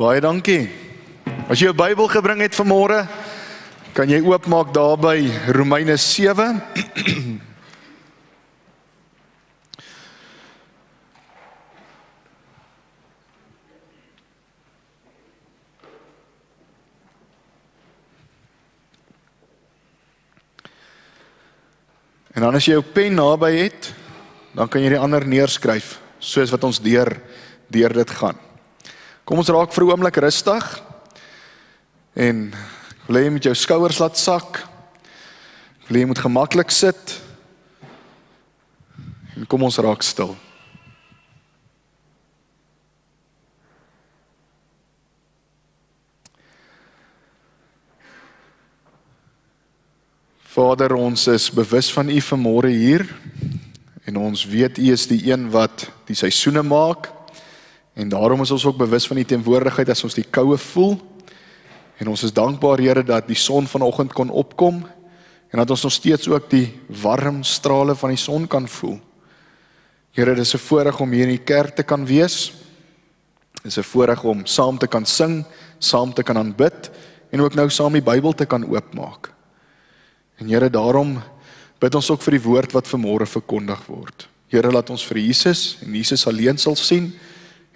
Baie dankie. As jy jou Bybel gebring het vanmôre, kan jy oopmaak daar by Romeine 7. En dan as jy jou pen naby het, dan kan jy die ander neerskryf, soos wat ons deur dit gaan. Kom ons raak vir 'n oomblik rustig, en ek wil hê jy met jou skouers laat sak, ek wil hê jy moet gemaklik sit, en kom ons raak stil. Vader, ons is bewus van U vanmôre hier, en ons weet U is die een wat die seisoene maak, en daarom is ons ook bewus van die teenwoordigheid as ons die koue voel, en ons is dankbaar, Here, dat die son vanoggend kon opkom, en dat ons nog steeds ook die warm strale van die son kan voel. Here, dit is 'n voorreg om hier in die kerk te kan wees, dit is 'n voorreg om saam te kan sing, saam te kan aanbid, en ook nou saam die Bybel te kan oopmaak. En Here, daarom bid ons ook vir die woord wat vanmôre verkondig word. Here, laat ons vir Jesus, en Jesus alleen sal sien,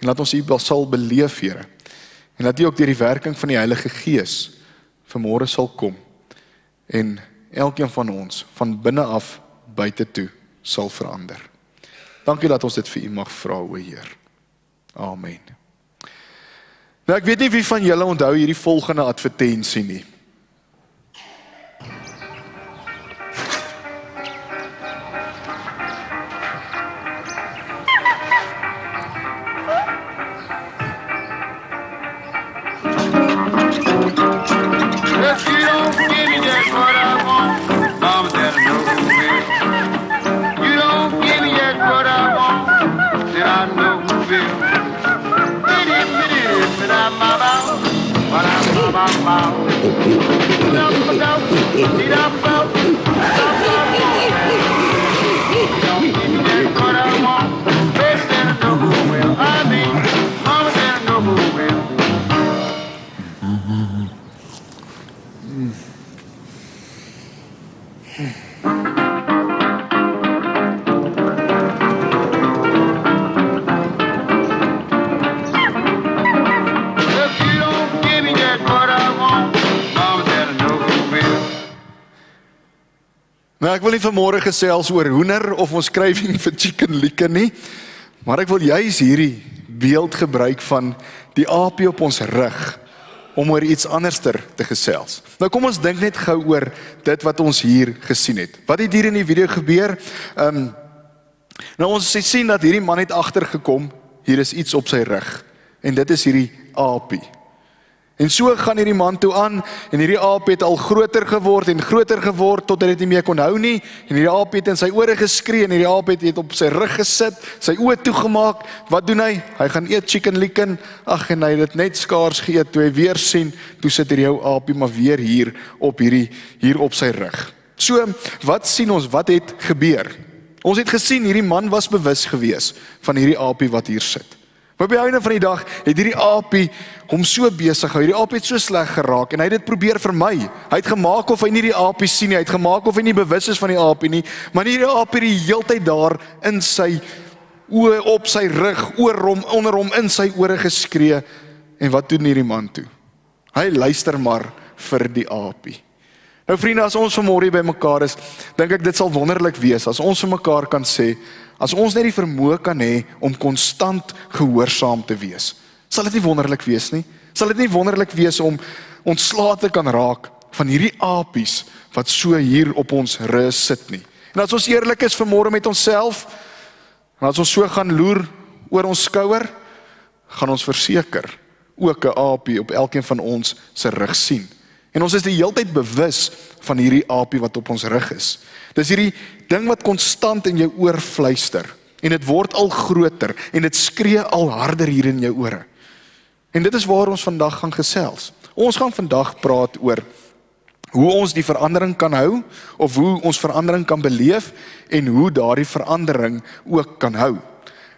en laat ons U sal beleef, Here. En laat U ook deur die werking van die Heilige Gees vanmôre sal kom, en elkeen van ons, van binne af, buite toe, sal verander. Dankie dat ons dit vir U mag vra, o Heer. Amen. Nou, ek weet nie wie van julle onthou hierdie volgende advertensie nie. Nou, ek wil nie vanmôre gesels oor hoender of ons skrywing vir chicken licken nie, maar ek wil juis hierdie beeld gebruik van die aapie op ons rug om oor iets anderster te gesels. Nou kom ons dink net gou oor dit wat ons hier gesien het. Wat het hier in die video gebeur? Nou ons het sien dat hierdie man het agtergekom, hier is iets op sy rug, en dit is hierdie aapie. En so gaan hierdie man toe aan, en hierdie aap het al groter geword, tot hy dit nie meer kon hou nie, en hierdie aap het in sy ore geskree, en hierdie aap het op sy rug gesit, sy oë toegemaak. Wat doen hy? Hy gaan eet chicken licken, en hy het dit net skaars geëet, toe hy weer sien, toe sit hierdie ou aapie maar weer hier op sy rug. So, wat sien ons, wat het gebeur? Ons het gesien, hierdie man was bewus gewees van hierdie aapie wat hier sit. Maar by die einde van die dag het hierdie aapie hom so besig gehou, hierdie aapie het so sleg geraak, en hy het dit probeer vermy. Hy het gemaak of hy nie die aapie sien nie, hy het gemaak of hy nie bewus is van die aapie nie, maar hierdie aapie die heeltyd daar in sy oë, op sy rug, oor hom, onder hom, in sy ore geskree. En wat doen hierdie man toe? Hy luister maar vir die aapie. Nou vriende, as ons vanmôre by mekaar is, dink ek dit sal wonderlik wees, as ons vir mekaar kan sê, as ons net die vermoë kan hê om konstant gehoorsaam te wees, sal dit nie wonderlik wees nie? Sal dit nie wonderlik wees om ontslae te kan raak van hierdie apies wat so hier op ons rus sit nie? En as ons eerlik is vanmôre met onsself, en as ons so gaan loer oor ons skouer, gaan ons verseker ook 'n aapie op elkeen van ons se rug sien. En ons is die heeltyd bewus van hierdie aapie wat op ons rug is. Dis hierdie ding wat konstant in jou oor fluister, en dit word al groter, en dit skree al harder hier in jou ore. En dit is waar ons vandag gaan gesels. Ons gaan vandag praat oor hoe ons die verandering kan hou, of hoe ons verandering kan beleef, en hoe daardie verandering ook kan hou.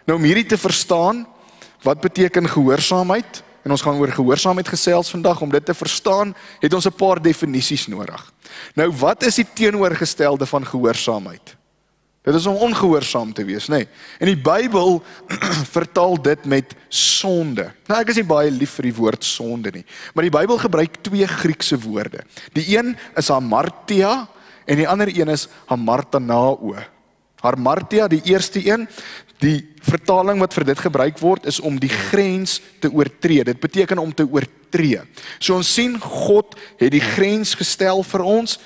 Nou om hierdie te verstaan, wat beteken gehoorsaamheid? en ons gaan oor gehoorsaamheid gesels vandag. Om dit te verstaan, het ons 'n paar definisies nodig. Nou, wat is die teenoorgestelde van gehoorsaamheid? Dit is om ongehoorsaam te wees, nê? En die Bybel vertaal dit met sonde. Nou, ek is nie baie lief vir die woord sonde nie, maar die Bybel gebruik 2 Griekse woorde. Die een is hamartia en die ander een is hamartanao. Hamartia, die eerste een, die vertaling wat vir dit gebruik word, is om die grens te oortree. Dit beteken om te oortree. So ons sien, God het die grens gestel vir ons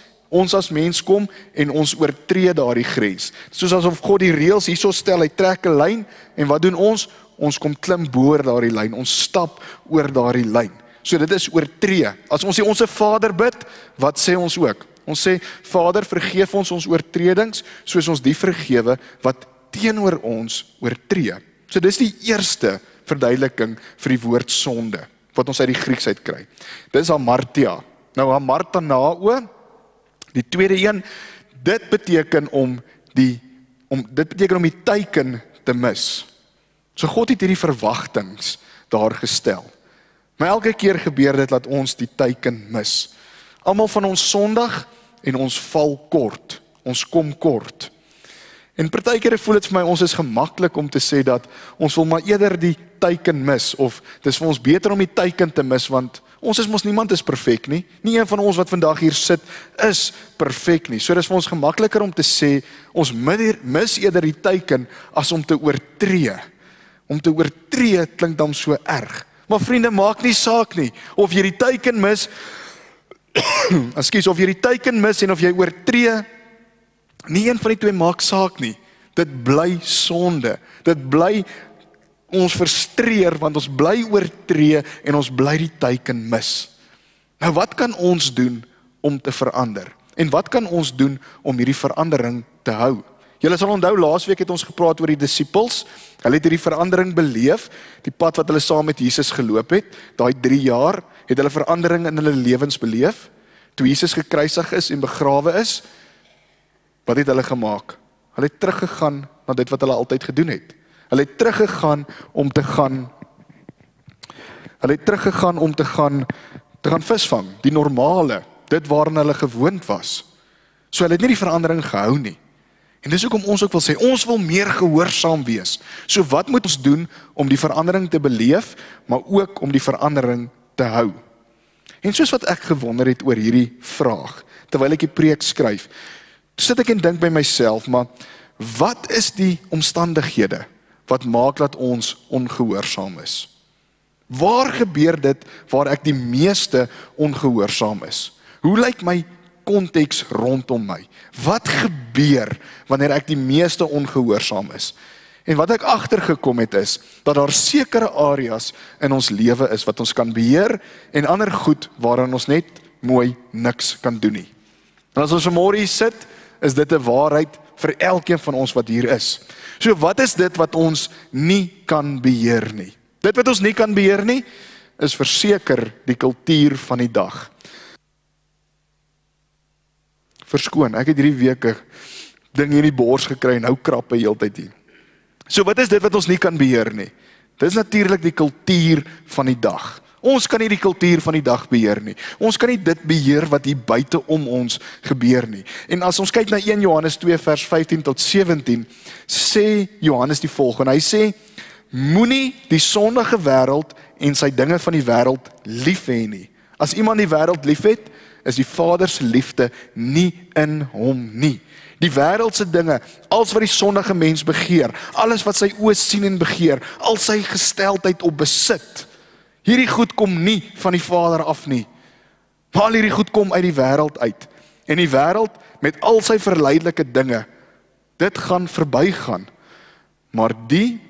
as mens kom en ons oortree daardie grens. Soos asof God die reëls hierso stel, hy trek 'n lyn en wat doen ons? Ons kom klim bo daardie lyn, ons stap oor daardie lyn. So dit is oortree. As ons sê onsse Vader bid, wat sê ons ook? Ons sê, Vader, vergeef ons oortredings, soos ons die vergewe wat teenoor ons oortree. So dis die eerste verduideliking vir die woord sonde, wat ons uit die Grieks uit kry. Dis hamartia. Nou hamartanao, die tweede een, dit beteken om die teiken te mis. So God het hierdie verwagtings daar gestel. Maar elke keer gebeur dit dat ons die teiken mis. Almal van ons sondig en ons val kort. Ons kom kort. En partykeer voel dit vir my, ons is gemaklik om te sê dat ons wil maar eerder die teiken mis, of dis vir ons beter om die teiken te mis, want ons is mos, niemand is perfek nie. Nie een van ons wat vandag hier sit is perfek nie. So dis vir ons gemakliker om te sê, ons mis eerder die teiken as om te oortree. Om te oortree klink dan so erg. Maar vriende, maak nie saak nie, of jy die teiken mis, of jy die teiken mis en of jy oortree, nie een van die twee maak saak nie. Dit bly sonde. Dit bly ons frustreer, want ons bly oortree en ons bly die teiken mis. Nou wat kan ons doen om te verander? En wat kan ons doen om hierdie verandering te hou? Julle sal onthou, laasweek het ons gepraat oor die disippels. Hulle het hierdie verandering beleef, die pad wat hulle saam met Jesus geloop het. Daai 3 jaar het hulle verandering in hulle lewens beleef. Toe Jesus gekruisig is en begrawe is, wat het hulle gemaak? Hulle het teruggegaan na dit wat hulle altyd gedoen het. Hulle het teruggegaan om te gaan visvang, die normale, dit waarin hulle gewoond was. So hulle het nie die verandering gehou nie. En dis hoekom ons ook wil sê, ons wil meer gehoorsaam wees. So wat moet ons doen om die verandering te beleef, maar ook om die verandering te hou? En soos wat ek gewonder het oor hierdie vraag, terwyl ek die preek skryf, sit ek en dink by myself, maar wat is die omstandighede wat maak dat ons ongehoorsaam is? Waar gebeur dit waar ek die meeste ongehoorsaam is? Hoe lyk my konteks rondom my? Wat gebeur wanneer ek die meeste ongehoorsaam is? En wat ek agtergekom het is, dat daar sekere areas in ons lewe is wat ons kan beheer, en ander goed waarin ons net mooi niks kan doen nie. En as ons vanmôre hier sit, is dit 'n waarheid vir elkeen van ons wat hier is. So wat is dit wat ons nie kan beheer nie? Dit wat ons nie kan beheer nie, is verseker die kultuur van die dag. Verskoon, ek het hierdie week 'n ding hier in die bors gekry en hou krappe heeltyd hier. So wat is dit wat ons nie kan beheer nie? Dit is natuurlik die kultuur van die dag. Ons kan nie die kultuur van die dag beheer nie. Ons kan nie dit beheer wat hier buite om ons gebeur nie. En as ons kyk na 1 Johannes 2 vers 15 tot 17, sê Johannes die volgende. Hy sê, moenie die sondige wêreld en sy dinge van die wêreld lief hê nie. As iemand die wêreld liefhet, is die Vader se liefde nie in hom nie. Die wêreldse dinge, alles wat die sondige mens begeer, alles wat sy oë sien en begeer, al sy gesteldheid op besit, hierdie goed kom nie van die Vader af nie. Maar al hierdie goed kom uit die wêreld uit. En die wêreld met al sy verleidelike dinge, dit gaan verbygaan. Maar die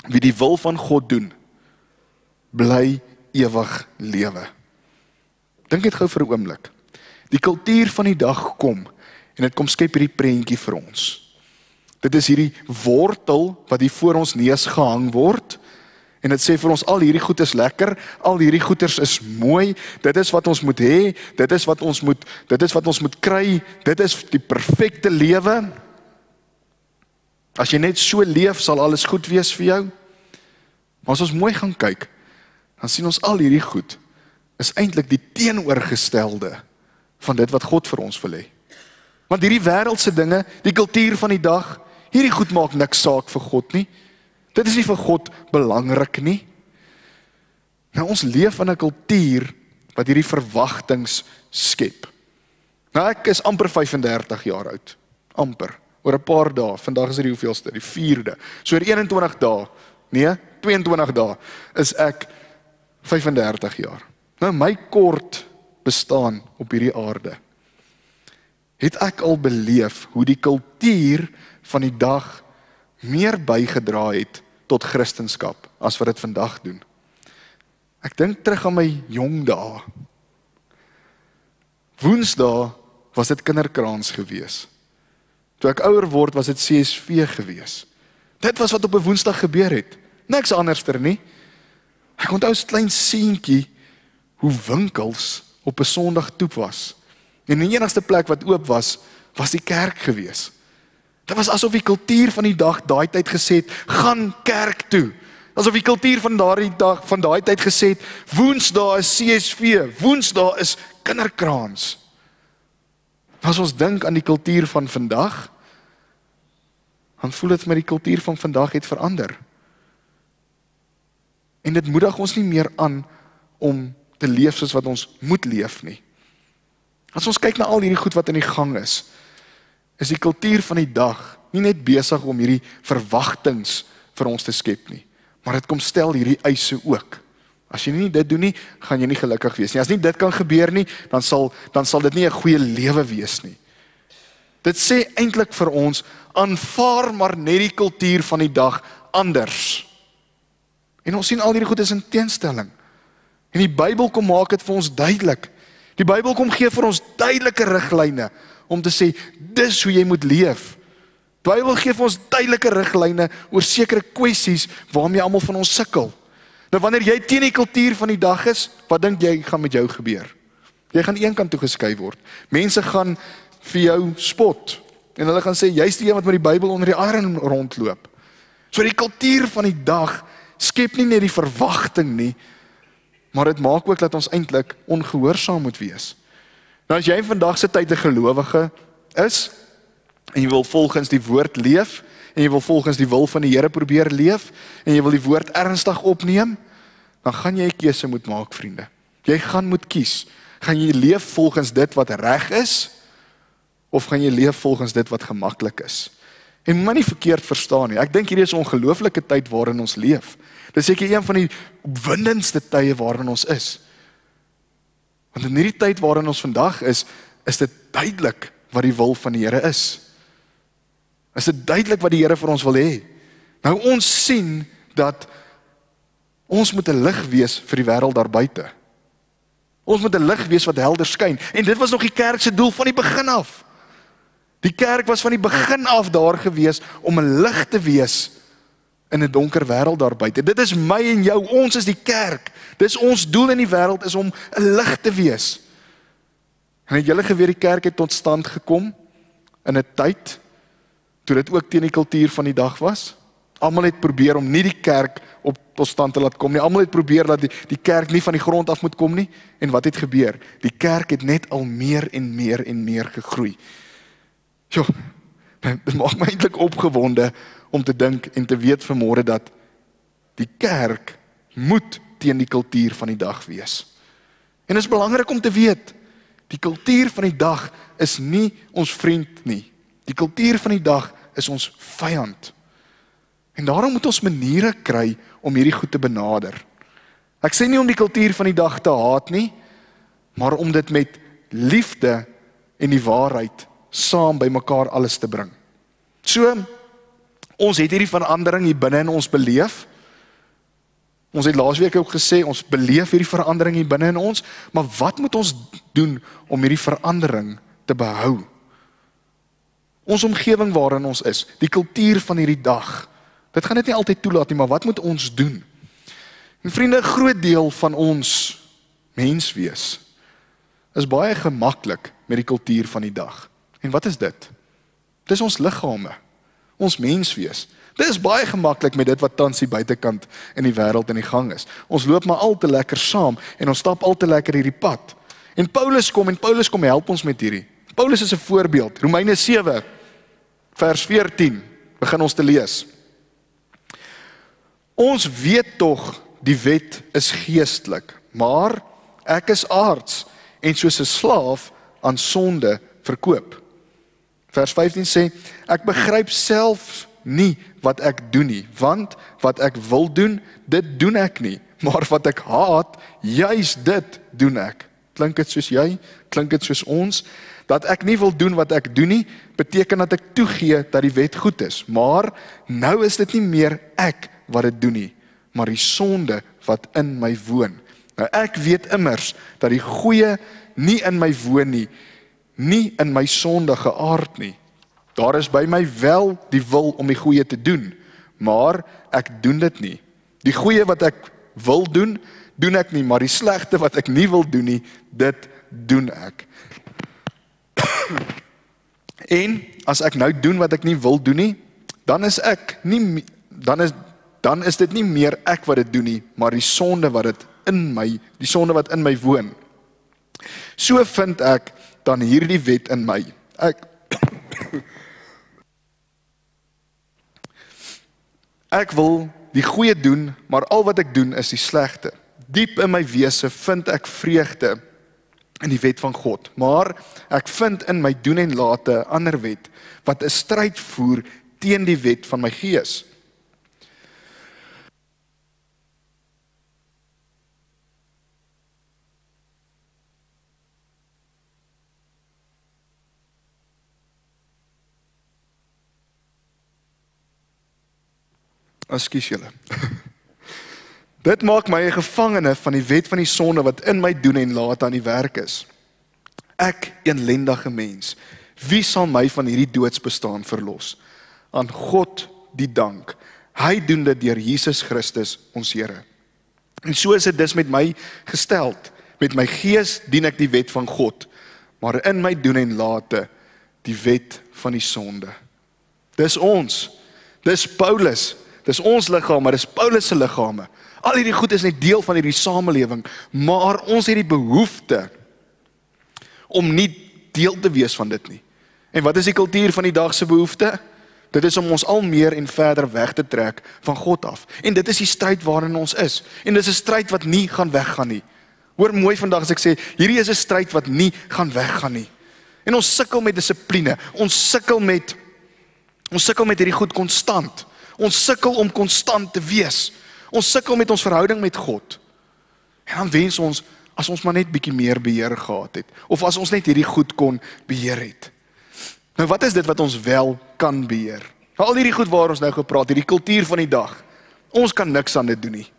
wie die wil van God doen, bly ewig lewe. Dink net gou vir 'n oomblik. Die kultuur van die dag kom, en dit kom skep hierdie prentjie vir ons. Dit is hierdie wortel wat hier voor ons neus gehang word, en dit sê vir ons, al hierdie goed is lekker, al hierdie goeders is mooi, dit is wat ons moet hê, dit is wat ons moet kry, dit is die perfekte lewe. As jy net so leef, sal alles goed wees vir jou. Maar as ons mooi gaan kyk, dan sien ons al hierdie goed is eintlik die teenoorgestelde van dit wat God vir ons wil hê. Want hierdie wêreldse dinge, die kultuur van die dag, hierdie goed maak niks saak vir God nie. Dit is nie vir God belangrik nie. Nou ons leef in 'n kultuur wat hierdie verwagtings skep. Nou ek is amper 35 jaar oud. Amper. Oor 'n paar dae. Vandag is dit die hoeveelste? Die 4de. So oor 21 dae. Nee, 22 dae is ek 35 jaar. Nou my kort bestaan op hierdie aarde. Het ek al beleef hoe die kultuur van die dag meer bygedra het tot Christendom as wat dit vandag doen. Ek dink terug aan my jong dae. Woensdae was dit kinderkraans gewees. Toe ek ouer word was dit CSV gewees. Dit was wat op 'n Woensdag gebeur het. Niks anderster nie. Ek onthou as klein seentjie hoe winkels op 'n Sondag toe was. En die enigste plek wat oop was, was die kerk gewees. Dit was asof die kultuur van die dag daai tyd gesê het, gaan kerk toe. Asof die kultuur van daai tyd gesê het, Woensdae is CSV, Woensdae is kinderkraans. As ons dink aan die kultuur van vandag, dan voel dit my die kultuur van vandag het verander. En dit moedig ons nie meer aan om te leef soos wat ons moet leef nie. As ons kyk na al hierdie goed wat in die gang is die kultuur van die dag nie net besig om hierdie verwagtings vir ons te skep nie, maar dit kom stel hierdie eise ook. As jy nie dit doen nie, gaan jy nie gelukkig wees nie. As nie dit kan gebeur nie, dan sal dit nie 'n goeie lewe wees nie. Dit sê eintlik vir ons, aanvaar maar net die kultuur van die dag anders. En ons sien al hierdie goed is in teenstelling. En die Bybel kom maak dit vir ons duidelik. Die Bybel kom gee vir ons duidelike riglyne om te sê, dis hoe jy moet leef. Die Bybel gee vir ons duidelike riglyne oor sekere kwessies waarmee almal van ons sukkel. Nou wanneer jy teen die kultuur van die dag is, wat dink jy gaan met jou gebeur? Jy gaan een kant toe geskuif word. Mense gaan vir jou spot. En hulle gaan sê, jy's die een wat met die Bybel onder die arm rondloop. So die kultuur van die dag skep nie net die verwagting nie, maar dit maak ook dat ons eintlik ongehoorsaam moet wees. Nou as jy vandag se tyd 'n gelowige is, en jy wil volgens die woord leef, en jy wil volgens die wil van die Here probeer leef, en jy wil die woord ernstig opneem, dan gaan jy 'n keuse moet maak, vriende. Jy gaan moet kies. Gaan jy leef volgens dit wat reg is, of gaan jy leef volgens dit wat gemaklik is? En moet nie verkeerd verstaan nie. Ek dink hierdie is 'n ongelooflike tyd waarin ons leef. Dit is seker een van die opwindendste tye waarin ons is. Want in hierdie tyd waarin ons vandag is dit duidelik wat die wil van die Here is. Is dit duidelik wat die Here vir ons wil hê? Nou ons sien dat ons moet 'n lig wees vir die wêreld daar buite. Ons moet 'n lig wees wat helder skyn. En dit was nog die kerk se doel van die begin af. Die kerk was van die begin af daar gewees om 'n lig te wees in 'n donker wêreld daar buite. Dit is my en jou, ons is die kerk. Dis ons doel in die wêreld is om 'n lig te wees. En het julle geweet die kerk het tot stand gekom in 'n tyd toe dit ook teen die kultuur van die dag was? Almal het probeer om nie die kerk op tot stand te laat kom nie. Almal het probeer dat die kerk nie van die grond af moet kom nie. En wat het gebeur? Die kerk het net al meer en meer en meer gegroei. Jo, dit maak my eintlik opgewonde om te dink en te weet vanmôre dat die kerk moet teen die kultuur van die dag wees. En dit is belangrik om te weet, die kultuur van die dag is nie ons vriend nie. Die kultuur van die dag is ons vyand. En daarom moet ons maniere kry om hierdie goed te benader. Ek sê nie om die kultuur van die dag te haat nie, maar om dit met liefde en die waarheid saam by mekaar alles te bring. So, ons het hierdie verandering hier binne in ons beleef. Ons het laasweek ook gesê, ons beleef hierdie verandering hier binne in ons, maar wat moet ons doen om hierdie verandering te behou? Ons omgewing waarin ons is, die kultuur van hierdie dag, dit gaan dit nie altyd toelaat nie, maar wat moet ons doen? En vriende, 'n groot deel van ons menswees is baie gemaklik met die kultuur van die dag. En wat is dit? Dis ons liggame, ons menswees. Dit is baie gemaklik met dit wat tans die buitekant in die wêreld in die gang is. Ons loop maar al te lekker saam en ons stap al te lekker hierdie pad. En Paulus kom help ons met hierdie. Paulus is 'n voorbeeld. Romeine 7 vers 14 begin ons te lees. Ons weet tog die wet is geestelik, maar ek is aards en soos 'n slaaf aan sonde verkoop. Vers 15 sê, ek begryp self nie wat ek doen nie, want wat ek wil doen, dit doen ek nie, maar wat ek haat, juis dit doen ek. Klink dit soos jy? Klink dit soos ons? Dat ek nie wil doen wat ek doen nie, beteken dat ek toegee dat die wet goed is, maar nou is dit nie meer ek wat dit doen nie, maar die sonde wat in my woon. Nou ek weet immers dat die goeie nie in my woon nie, nie in my sondige aard nie. Daar is by my wel die wil om die goeie te doen, maar ek doen dit nie. Die goeie wat ek wil doen, doen ek nie, maar die slegte wat ek nie wil doen nie, dit doen ek. En as ek nou doen wat ek nie wil doen nie, dan is dit nie meer ek wat dit doen nie, maar die sonde wat in my woon. So vind ek dan hierdie wet in my. Ek wil die goeie doen, maar al wat ek doen is die slegte. Diep in my wese vind ek vreugde in die wet van God, maar ek vind in my doen en late 'n ander wet, wat 'n stryd voer teen die wet van my gees. Ekskuus julle. Dit maak my 'n gevangene van die wet van die sonde wat in my doen en late aan die werk is. Ek, ellendige mens, wie sal my van hierdie doodsbestaan verlos? Aan God die dank. Hy doen dit deur Jesus Christus, ons Here. En so is dit dus met my gesteld. Met my gees dien ek die wet van God, maar in my doen en late die wet van die sonde. Dis ons. Dis Paulus. Dis ons liggaam, maar dis Paulus se liggame. Al hierdie goed is net deel van hierdie samelewing, maar ons het die behoefte om nie deel te wees van dit nie. En wat is die kultuur van die dag se behoefte? Dit is om ons al meer en verder weg te trek van God af. En dit is die stryd waarin ons is. En dit is 'n stryd wat nie gaan weggaan nie. Hoor mooi vandag as ek sê, hierdie is 'n stryd wat nie gaan weggaan nie. En ons sukkel met dissipline. Ons sukkel met hierdie goed konstant. Ons sukkel om konstant te wees. Ons sukkel met ons verhouding met God. En dan wens ons as ons maar net bietjie meer beheer gehad het, of as ons net hierdie goed kon beheer het. Nou wat is dit wat ons wel kan beheer? Al hierdie goed waar ons nou gepraat, hierdie kultuur van die dag. Ons kan niks aan dit doen nie.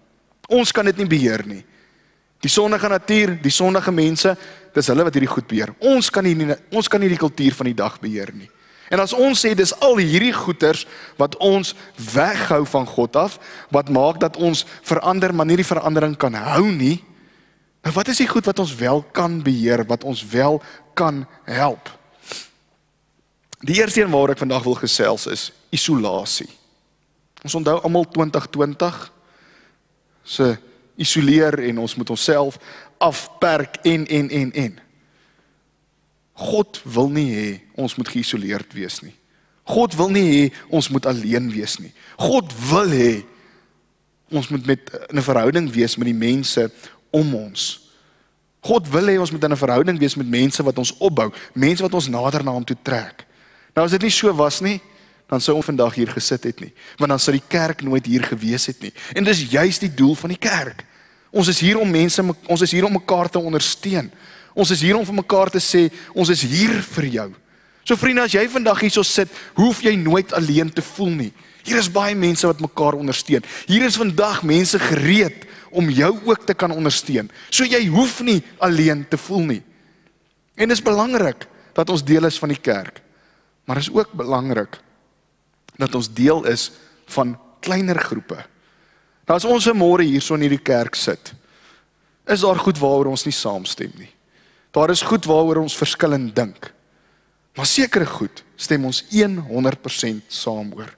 Ons kan dit nie beheer nie. Die sondige natuur, die sondige mense, dis hulle wat hierdie goed beheer. Ons kan nie die kultuur van die dag beheer nie. En as ons sê dis al hierdie goeters wat ons weghou van God af, wat maak dat ons verander, maar nie die verandering kan hou nie, nou wat is die goed wat ons wel kan beheer, wat ons wel kan help? Die eerste een waar ek vandag wil gesels is isolasie. Ons onthou almal 2020 se isoleer en ons moet onsself afperk en. God wil nie hê ons moet geïsoleerd wees nie. God wil nie hê ons moet alleen wees nie. God wil hê ons moet met 'n verhouding wees met die mense om ons. God wil hê ons moet in 'n verhouding wees met mense wat ons opbou, mense wat ons nader na hom toe trek. Nou as dit nie so was nie, dan sou ons vandag hier gesit het nie, want dan sou die kerk nooit hier gewees het nie. En dis juist die doel van die kerk. Ons is hier om mekaar te ondersteun. Ons is hier om vir mekaar te sê, ons is hier vir jou. So vriende, as jy vandag hierso sit, hoef jy nooit alleen te voel nie. Hier is baie mense wat mekaar ondersteun. Hier is vandag mense gereed om jou ook te kan ondersteun. So jy hoef nie alleen te voel nie. En dit is belangrik dat ons deel is van die kerk. Maar is ook belangrik dat ons deel is van kleiner groepe. Nou as ons vanmôre hierso in hierdie kerk sit, is daar goed waaroor ons nie saamstem nie. Daar is goed waaroor ons verskillend dink. Maar sekere goed stem ons 100% saam oor.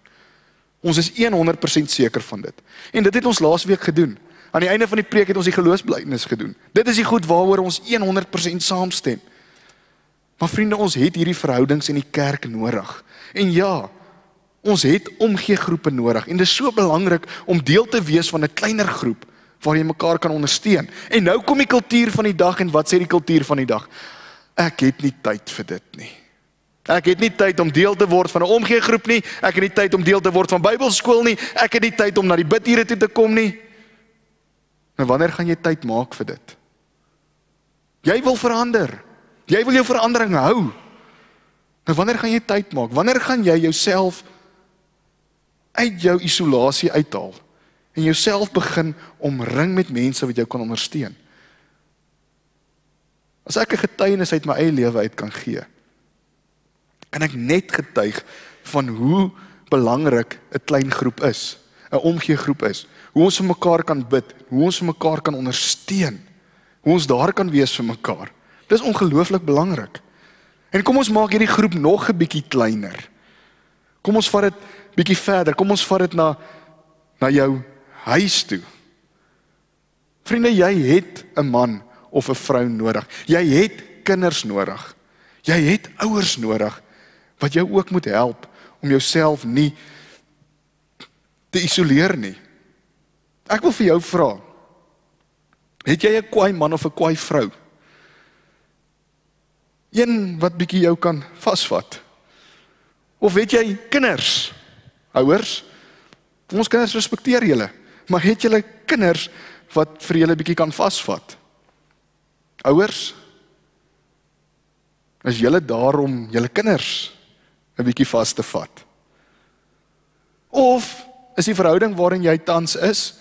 Ons is 100% seker van dit. En dit het ons laasweek gedoen. Aan die einde van die preek het ons die geloofsbelijdenis gedoen. Dit is die goed waaroor ons 100% saamstem. Maar vriende, ons het hierdie verhoudings in die kerk nodig. En ja, ons het omgeegroepe nodig. En dit is so belangrik om deel te wees van 'n kleiner groep waar jy mekaar kan ondersteun. En nou kom die kultuur van die dag, en wat sê die kultuur van die dag? Ek het nie tyd vir dit nie. Ek het nie tyd om deel te word van 'n omgeegroep nie. Ek het nie tyd om deel te word van Bybelskool nie. Ek het nie tyd om na die bidure toe te kom nie. Nou wanneer gaan jy tyd maak vir dit? Jy wil verander. Jy wil jou verandering hou. Nou wanneer gaan jy tyd maak? Wanneer gaan jy jouself uit jou isolasie uithaal en jouself begin omring met mense wat jou kan ondersteun? As ek 'n getuienis uit my eie lewe uit kan gee, kan ek net getuig van hoe belangrik 'n klein groep is, 'n omgeegroep is, hoe ons vir mekaar kan bid, hoe ons vir mekaar kan ondersteun, hoe ons daar kan wees vir mekaar. Dis ongelooflik belangrik. En kom ons maak hierdie groep nog 'n bietjie kleiner. Kom ons vat dit bietjie verder, kom ons vat dit na jou huis toe. Vriende, jy het 'n man of 'n vrou nodig. Jy het kinders nodig. Jy het ouers nodig wat jou ook moet help om jouself nie te isoleer nie. Ek wil vir jou vra, het jy 'n kwaai man of 'n kwaai vrou? Een wat bietjie jou kan vasvat? Of het jy kinders? Ouers, ons kinders respekteer julle, maar het julle kinders wat vir julle bietjie kan vasvat? Ouers, is julle daar om julle kinders 'n bietjie vas te vat? Of is die verhouding waarin jy tans is,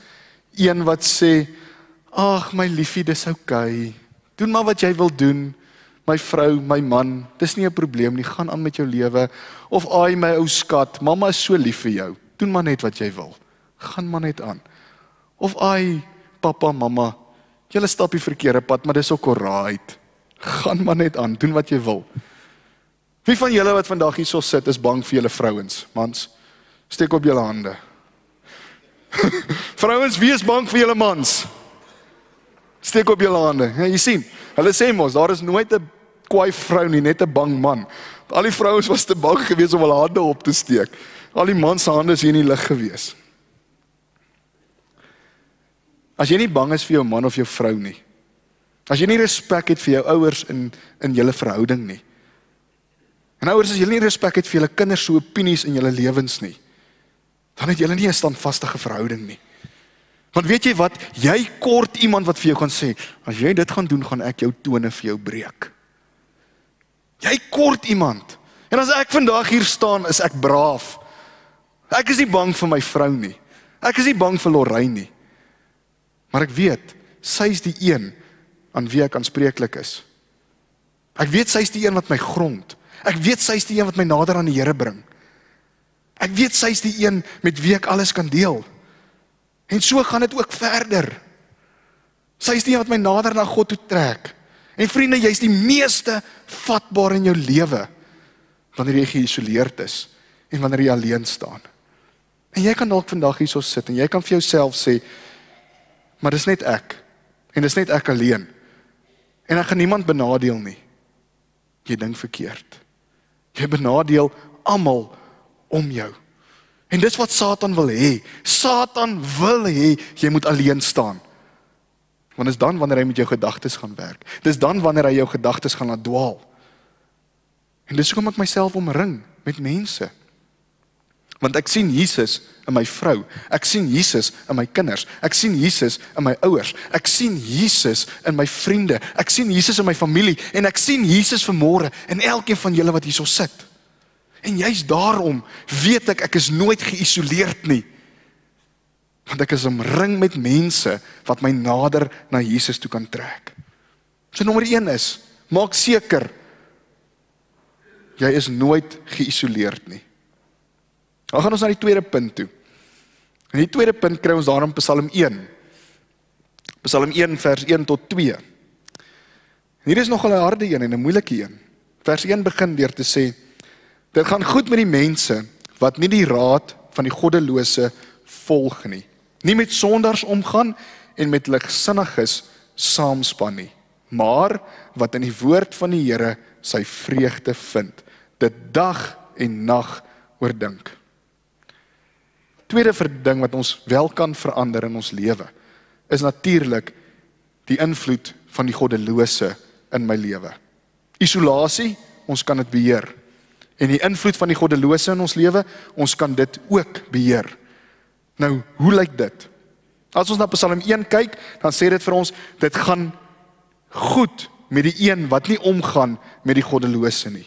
een wat sê, ag my liefie, dis oukei, doen maar wat jy wil doen, my vrou, my man, dis nie 'n probleem nie, gaan aan met jou lewe, of ai my ou skat, mamma is so lief vir jou, doen maar net wat jy wil, gaan maar net aan. Of ai, papa, mamma, julle stap die verkeerde pad, maar dis ook alright, gaan maar net aan, doen wat jy wil. Wie van julle wat vandag hier so sit, is bang vir julle vrouens? Mans, steek op julle hande. Vrouens, wie is bang vir julle mans? Steek op julle hande. Ja, jy sien, hulle sê mos, daar is nooit 'n kwaai vrou nie, net 'n bang man. Al die vrouens was te bang geweest om hulle hande op te steek. Al die mans se hande is hier in die lug geweest. As jy nie bang is vir jou man of jou vrou nie, as jy nie respek het vir jou ouers in julle verhouding nie, en ouers, as jy nie respek het vir julle kinders se opinies in julle lewens nie, dan het julle nie 'n standvastige verhouding nie. Want weet jy wat, jy kort iemand wat vir jou gaan sê, as jy dit gaan doen, gaan ek jou tone vir jou breek. Jy kort iemand. En as ek vandag hier staan, is ek braaf. Ek is nie bang vir my vrou nie. Ek is nie bang vir Lorraine nie. Maar ek weet, sy is die een aan wie ek aanspreeklik is. Ek weet sy is die een wat my grond. Ek weet sy is die een wat my nader aan die Here bring. Ek weet sy is die een met wie ek alles kan deel. En so gaan dit ook verder. Sy is die een wat my nader na God toe trek. En vriende, jy is die meeste vatbaar in jou lewe wanneer jy geïsoleerd is en wanneer jy alleen staan. En jy kan dalk vandag hier so sit en jy kan vir jouself sê, maar dis net ek. En dis net ek alleen. En ek gaan niemand benadeel nie. Jy dink verkeerd. Jy benadeel almal om jou. En dis wat Satan wil hê. Satan wil hê jy moet alleen staan. Want dis dan wanneer hy met jou gedagtes gaan werk. Dis dan wanneer hy jou gedagtes gaan laat dwaal. En dis hoekom ek myself omring met mense. Want ek sien Jesus in my vrou. Ek sien Jesus in my kinders. Ek sien Jesus in my ouers. Ek sien Jesus in my vriende. Ek sien Jesus in my familie. En ek sien Jesus vanmôre in elkeen van julle wat hierso sit. En juist daarom weet ek is nooit geïsoleerd nie. Want ek is omring met mense wat my nader na Jesus toe kan trek. So nommer 1 is, maak seker, jy is nooit geïsoleerd nie. Dan gaan ons na die tweede punt toe. En die tweede punt kry ons daar in Psalm 1. Psalm 1 vers 1 tot 2. En hier is nogal 'n harde een en 'n moeilike een. Vers 1 begin deur te sê, dit gaan goed met die mense wat nie die raad van die goddelose volg nie. Nie met sondaars omgaan en met ligsinniges saamspan nie, maar wat in die woord van die Here sy vreugde vind, dit dag en nag oordink. Tweede ding wat ons wel kan verander in ons lewe, is natuurlik die invloed van die goddelose in my lewe. Isolasie, ons kan dit beheer. En die invloed van die goddelose in ons lewe, ons kan dit ook beheer. Nou, hoe lyk dit? As ons na Psalm 1 kyk, dan sê dit vir ons, dit gaan goed met die een wat nie omgaan met die goddelose nie.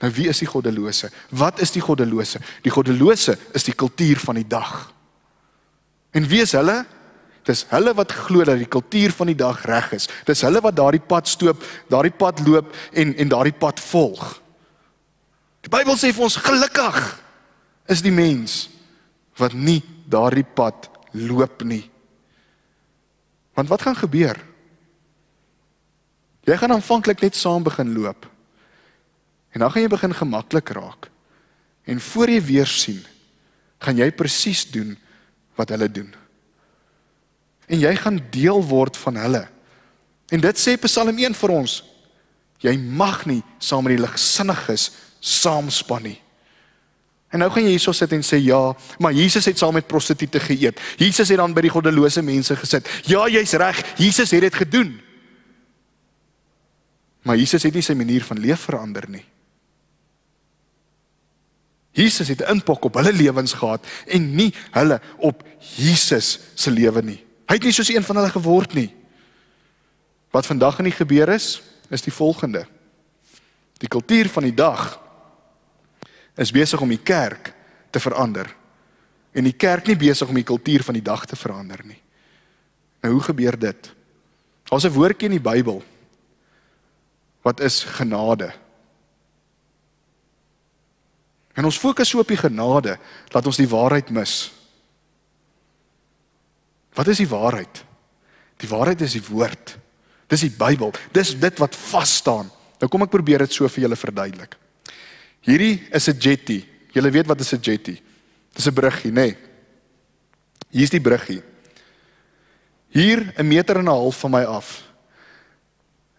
Nou, wie is die goddelose? Wat is die goddelose? Die goddelose is die kultuur van die dag. En wie is hulle? Dis hulle wat glo dat die kultuur van die dag reg is. Dis hulle wat daardie pad stoop, daardie pad loop en daardie pad volg. Die Bybel sê vir ons, gelukkig is die mens wat nie daardie pad loop nie. Want wat gaan gebeur? Jy gaan aanvanklik net saam begin loop. En dan gaan jy begin gemaklik raak. En voor jy weer sien, gaan jy presies doen wat hulle doen. En jy gaan deel word van hulle. En dit sê Psalm 1 vir ons, jy mag nie saam met die ligsinniges saamspan nie. En nou gaan jy hierso sit en sê, ja, maar Jesus het saam met prostituie geëet. Jesus het dan by die goddelose mense gesit. Ja, jy's reg, Jesus het dit gedoen. Maar Jesus het nie sy manier van leef verander nie. Jesus het 'n impak op hulle lewens gehad en nie hulle op Jesus se lewe nie. Hy het nie soos een van hulle geword nie. Wat vandag in die gebeur is die volgende. Die kultuur van die dag is besig om die kerk te verander. En die kerk nie besig om die kultuur van die dag te verander nie. Nou, hoe gebeur dit? Daar's 'n woordjie in die Bybel. Wat is genade? En ons fokus so op die genade, dat ons die waarheid mis. Wat is die waarheid? Die waarheid is die woord. Dis die Bybel. Dis dit wat vas staan. Nou kom ek probeer dit so vir julle verduidelik. Hierdie is 'n jetty. Julle weet wat is 'n jetty? Dis 'n bruggie, nê? Nee. Hier is die bruggie. Hier 1,5 meter van my af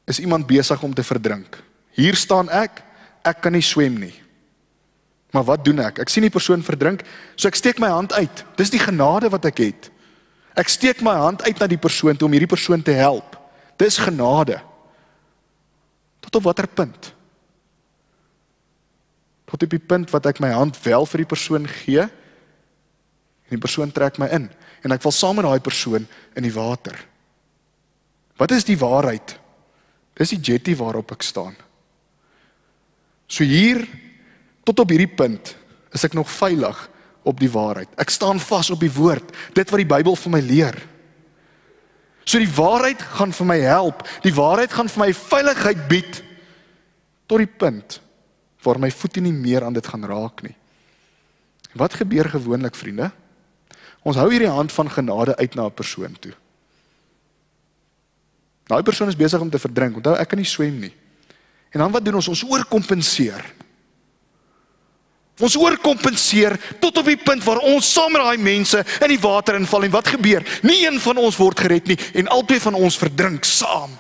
is iemand besig om te verdrink. Hier staan ek kan nie swem nie. Maar wat doen ek? Ek sien die persoon verdrink, so ek steek my hand uit. Dis die genade wat ek het. Ek steek my hand uit na die persoon toe om hierdie persoon te help. Dis genade. Tot op watter punt? Tot op die punt wat ek my hand wel vir die persoon gee, en die persoon trek my in, en ek val saam met daai persoon in die water. Wat is die waarheid? Dis die jetty waarop ek staan. So hier, tot op hierdie punt, is ek nog veilig op die waarheid. Ek staan vas op die woord, dit wat die Bybel vir my leer. So die waarheid gaan vir my help, die waarheid gaan vir my veiligheid bied, tot die punt, waar my voete nie meer aan dit gaan raak nie. Wat gebeur gewoonlik, vriende? Ons hou hierdie hand van genade uit na 'n persoon toe. Daai persoon is besig om te verdrink, onthou, ek kan nie swem nie. En dan wat doen ons? Ons oorkompenseer. Ons oorkompenseer tot op die punt waar ons saam met daai mense in die water inval. En wat gebeur? Nie een van ons word gered nie en albei van ons verdrink saam.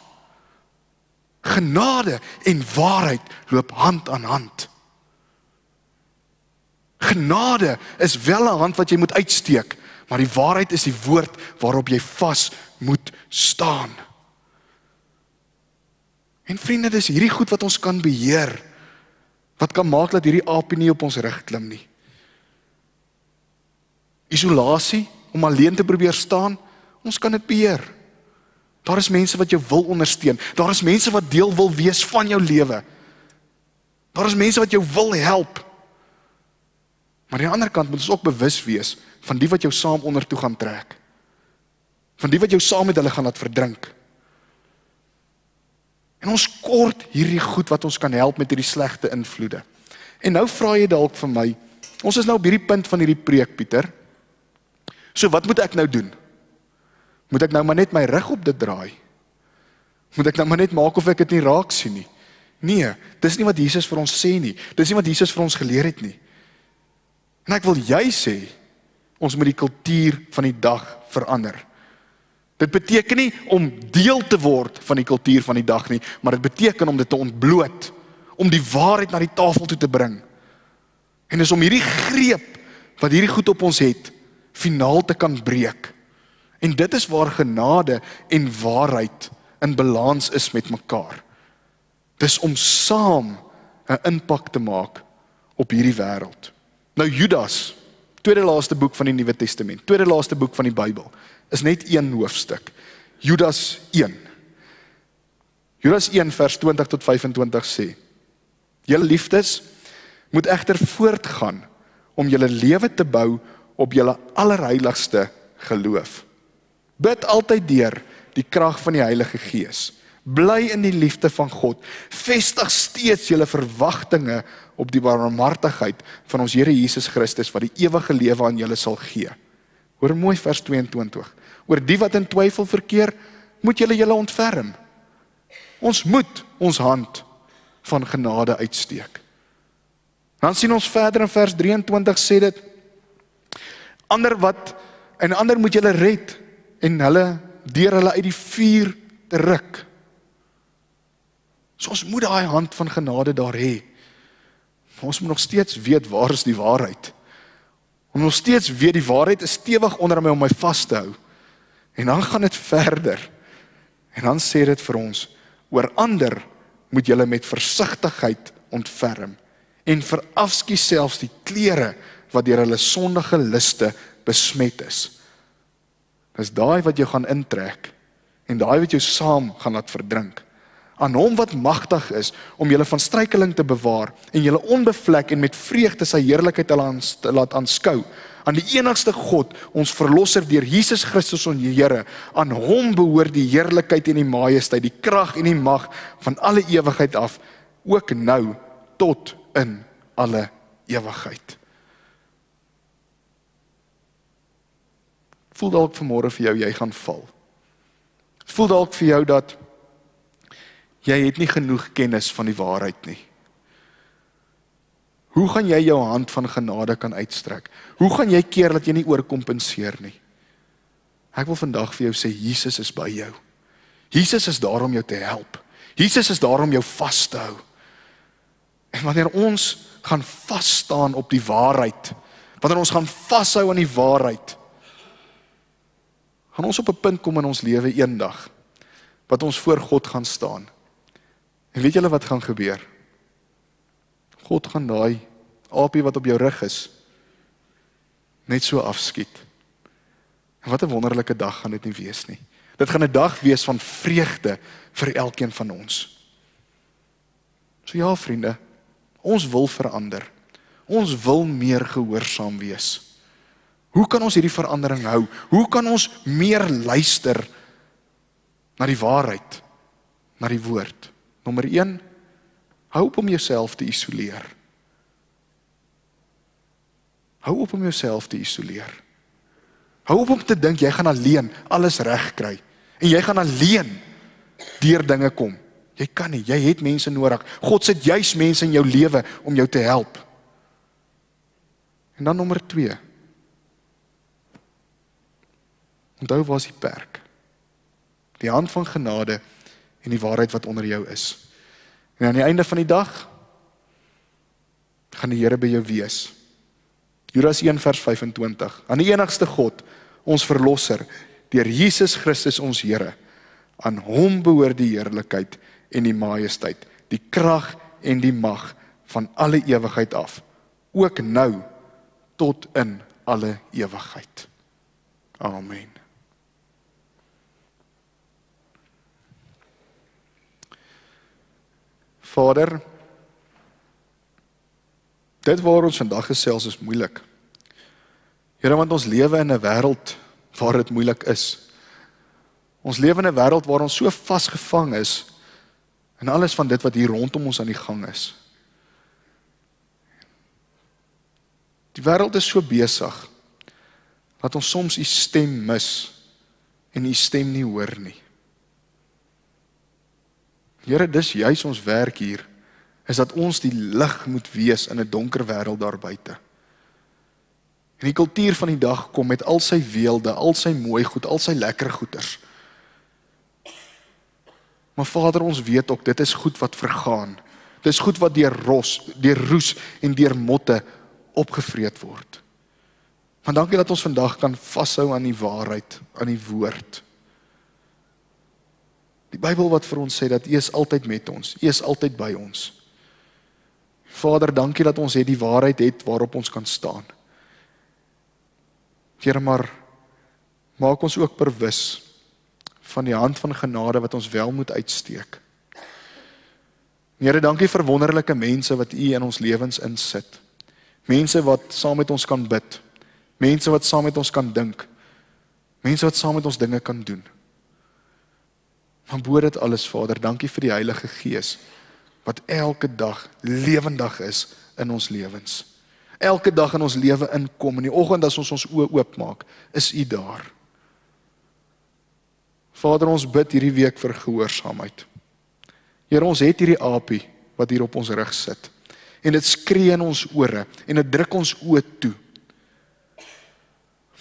Genade en waarheid loop hand aan hand. Genade is wel 'n hand wat jy moet uitsteek, maar die waarheid is die woord waarop jy vas moet staan. En vriende, dis hierdie goed wat ons kan beheer, wat kan maak dat hierdie aapie nie op ons rug klim nie. Isolasie, om alleen te probeer staan, ons kan dit beheer. Daar is mense wat jou wil ondersteun, daar is mense wat deel wil wees van jou lewe. Daar is mense wat jou wil help. Maar aan die ander kant moet ons ook bewus wees van die wat jou saam onder toe gaan trek. Van die wat jou saam met hulle gaan laat verdrink. En ons kort hierdie goed wat ons kan help met hierdie slegte invloede. En nou vra jy dalk vir my, ons is nou op hierdie punt van hierdie preek, Pieter. So wat moet ek nou doen? Moet ek nou maar net my rug op dit draai? Moet ek nou maar net maak of ek dit nie raak sien nie? Nee, dis nie wat Jesus vir ons sê nie. Dis nie wat Jesus vir ons geleer het nie. En ek wil juis sê, ons moet die kultuur van die dag verander. Dit beteken nie om deel te word van die kultuur van die dag nie, maar dit beteken om dit te ontbloot, om die waarheid na die tafel toe te bring. En is om hierdie greep, wat hierdie goed op ons het, finaal te kan breek. En dit is waar genade en waarheid in balans is met mekaar. Dis om saam 'n impak te maak op hierdie wêreld. Nou Judas, tweede laaste boek van die Nuwe Testament, tweede laaste boek van die Bybel, is net een hoofstuk. Judas 1. Judas 1 vers 20 tot 25 sê: Julle liefdes moet egter voortgaan om julle lewe te bou op julle allerheiligste geloof. Bid altyd deur die krag van die Heilige Gees. Bly in die liefde van God. Vestig steeds julle verwagtinge op die barmhartigheid van ons Here Jesus Christus wat die ewige lewe aan julle sal gee. Hoor mooi vers 22. Oor die wat in twyfel verkeer, moet julle ontferm. Ons moet ons hand van genade uitsteek. Dan sien ons verder in vers 23 sê dit: ander moet julle red en deur hulle uit die vuur te ruk. So ons moet daai hand van genade daar hê. Maar ons moet nog steeds weet waar is die waarheid. Ons moet nog steeds weet die waarheid is stewig onder my om my vas te hou. En dan gaan dit verder. En dan sê dit vir ons: oor ander moet julle met versigtigheid ontferm en verafskiet selfs die klere wat deur hulle sondige liste besmet is. Dis daai wat jou gaan intrek en daai wat jou saam gaan laat verdrink. Aan hom wat magtig is om julle van struikeling te bewaar en julle onbevlek en met vreugde sy heerlikheid te laat aanskou. Aan die enigste God, ons verlosser deur Jesus Christus ons Here, aan hom behoort die heerlikheid en die majesteit, die krag en die mag van alle ewigheid af, ook nou tot in alle ewigheid. Voel dalk vanmôre vir jou, jy gaan val. Voel dalk vir jou dat jy het nie genoeg kennis van die waarheid nie. Hoe gaan jy jou hand van genade kan uitstrek? Hoe gaan jy keer dat jy nie oorkompenseer nie? Ek wil vandag vir jou sê, Jesus is by jou. Jesus is daar om jou te help. Jesus is daar om jou vas te hou. En wanneer ons gaan vas staan op die waarheid, wanneer ons gaan vashou aan die waarheid, gaan ons op 'n punt kom in ons lewe eendag, wat ons voor God gaan staan. En weet julle wat gaan gebeur? God gaan daai aapie wat op jou rug is, net so afskiet. En wat 'n wonderlike dag gaan dit nie wees nie. Dit gaan 'n dag wees van vreugde vir elkeen van ons. So ja, vriende, ons wil verander. Ons wil meer gehoorsaam wees. Hoe kan ons hierdie verandering hou? Hoe kan ons meer luister na die waarheid, na die woord? Nommer 1, hou op om jouself te isoleer. Hou op om jouself te isoleer. Hou op om te dink jy gaan alleen alles reg kry en jy gaan alleen deur dinge kom. Jy kan nie, jy het mense nodig. God sit juis mense in jou lewe om jou te help. En dan nommer 2. Onthou waar is die perk? Die hand van genade en die waarheid wat onder jou is. En aan die einde van die dag gaan die Here by jou wees. Judas 1 vers 25. Aan die enigste God, ons verlosser, deur Jesus Christus ons Here. Aan hom behoort die heerlikheid en die majesteit, die krag en die mag van alle ewigheid af, ook nou tot in alle ewigheid. Amen. Vader, dit waar ons vandag gesels is moeilik. Here, want ons lewe in 'n wêreld waar dit moeilik is. Ons lewe in 'n wêreld waar ons so vasgevang is in alles van dit wat hier rondom ons aan die gang is. Die wêreld is so besig dat ons soms u stem mis en u stem nie hoor nie. Here, dis juis ons werk hier, is dat ons die lig moet wees in 'n donker wêreld daar buite. En die kultuur van die dag kom met al sy weelde, al sy mooi goed, al sy lekker goeders. Maar Vader, ons weet ook, dit is goed wat vergaan. Dit is goed wat deur roes en deur motte opgevreet word. Maar dankie dat ons vandag kan vashou aan die waarheid, aan die woord. Die Bybel wat vir ons sê dat U is altyd met ons, U is altyd by ons. Vader, dankie dat ons die waarheid het waarop ons kan staan. Here, maar maak ons ook bewus van die hand van genade wat ons wel moet uitsteek. Here, dankie vir wonderlike mense wat U in ons lewens insit. Mense wat saam met ons kan bid. Mense wat saam met ons kan dink. Mense wat saam met ons dinge kan doen. Maar bo dit alles, Vader, dankie vir die Heilige Gees wat elke dag lewendig is in ons lewens. Elke dag in ons lewe inkom, in die oggend as ons oë oopmaak, is U daar. Vader, ons bid hierdie week vir gehoorsaamheid. Here, ons het hierdie aapie wat hier op ons rug sit. En dit skree in ons ore en dit druk ons oë toe.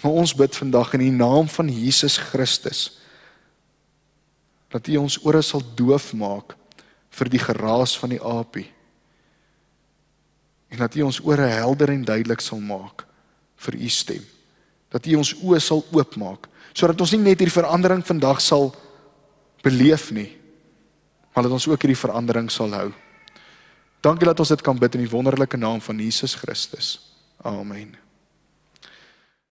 Maar ons bid vandag in die naam van Jesus Christus dat U ons ore sal doof maak vir die geraas van die aapie. En dat U ons ore helder en duidelik sal maak vir U stem. Dat U ons oë sal oopmaak, sodat ons nie net hierdie verandering vandag sal beleef nie, maar dat ons ook hierdie verandering sal hou. Dankie dat ons dit kan bid in die wonderlike naam van Jesus Christus. Amen.